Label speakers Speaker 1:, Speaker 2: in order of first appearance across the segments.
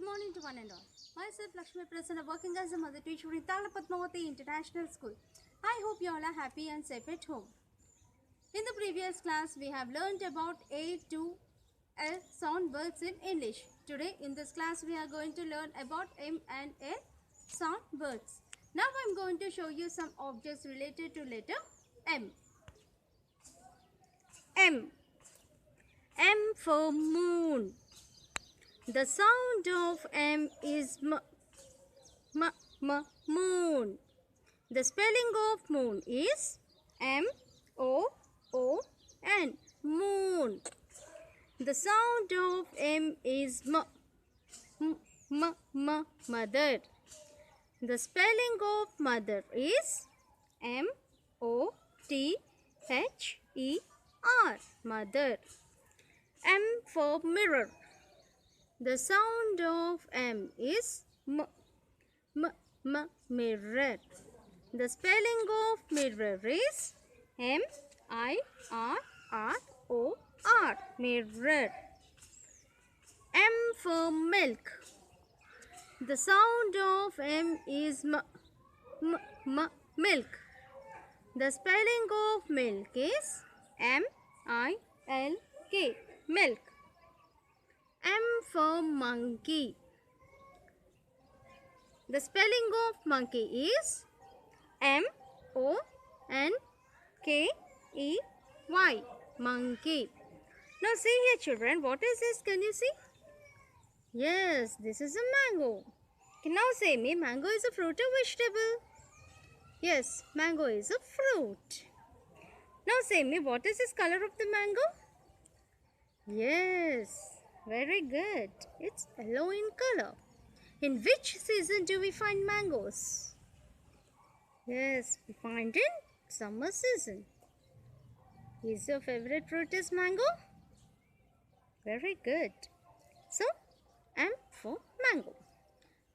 Speaker 1: morning to one and all. Myself Lakshmi Prasanna, working as a mother teacher in Padmavati International School. I hope you all are happy and safe at home. In the previous class, we have learned about A to L sound words in English. Today, in this class, we are going to learn about M and N sound words. Now, I am going to show you some objects related to letter M. M. M for moon. The sound of M is moon. The spelling of moon is M-O-O-N, moon. The sound of M is mother. The spelling of mother is M-O-T-H-E-R, mother. M for mirror. The sound of M is mirror. The spelling of mirror is M-I-R-R-O-R, mirror. M for milk. The sound of M is milk. The spelling of milk is M-I-L-K, milk. M for monkey. The spelling of monkey is M-O-N-K-E-Y, monkey. Now see here children, what is this? Can you see? Yes, this is a mango. Okay, now say me, mango is a fruit or vegetable? Yes, mango is a fruit. Now say me, what is this color of the mango? Yes. Very good. It's yellow in color. In which season do we find mangoes? Yes, we find in summer season. Is your favorite fruit is mango? Very good. So, M for mango.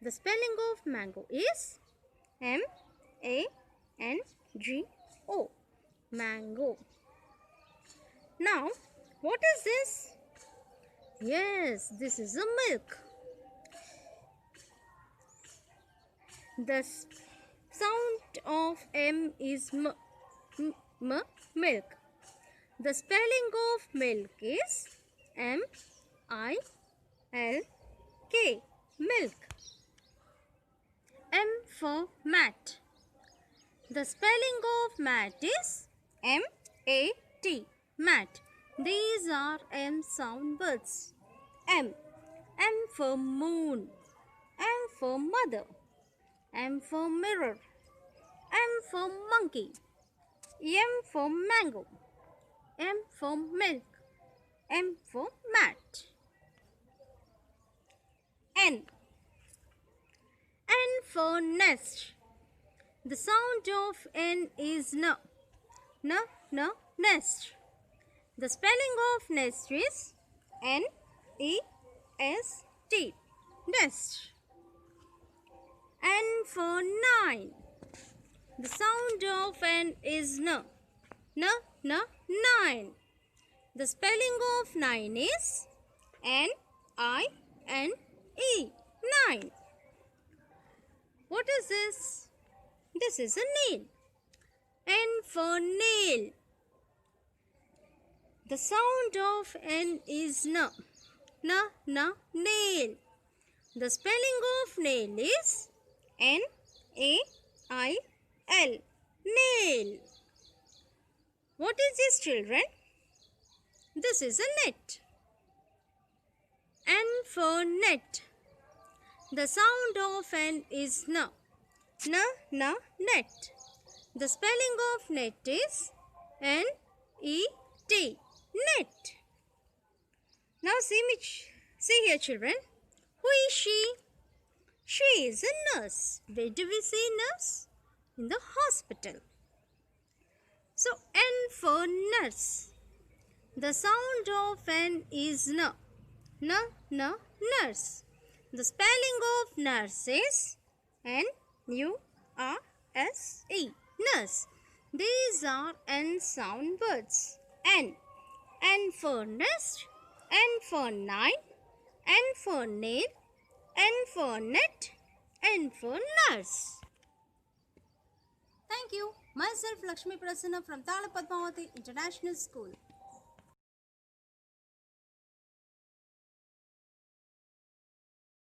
Speaker 1: The spelling of mango is M-A-N-G-O, mango. Now, what is this? Yes, this is a milk. The sound of M is milk. The spelling of milk is M-I-L-K, milk. M for mat. The spelling of mat is M-A-T, mat. These are M sound words. M. M for moon. M for mother. M for mirror. M for monkey. M for mango. M for milk. M for mat. N. N for nest. The sound of N is N. N, nest. The spelling of nest is N-E-S-T, nest. N for nine. The sound of N is N. Nine. The spelling of nine is N-I-N-E, nine. What is this? This is a nail. N for nail. The sound of N is N. Nail. The spelling of nail is N-A-I-L, nail. What is this children? This is a net. N for net. The sound of N is N. Net. The spelling of net is N-E-T, net. Now see here children. Who is she? She is a nurse. Where do we see nurse? In the hospital. So N for nurse. The sound of N is N. Nurse. The spelling of nurse is N-U-R-S-E, nurse. These are N sound words. N. N for nest, N for nine, N for nail, N for net, N for nurse. Thank you. Myself Lakshmi Prasanna from Tala Padmavati International School.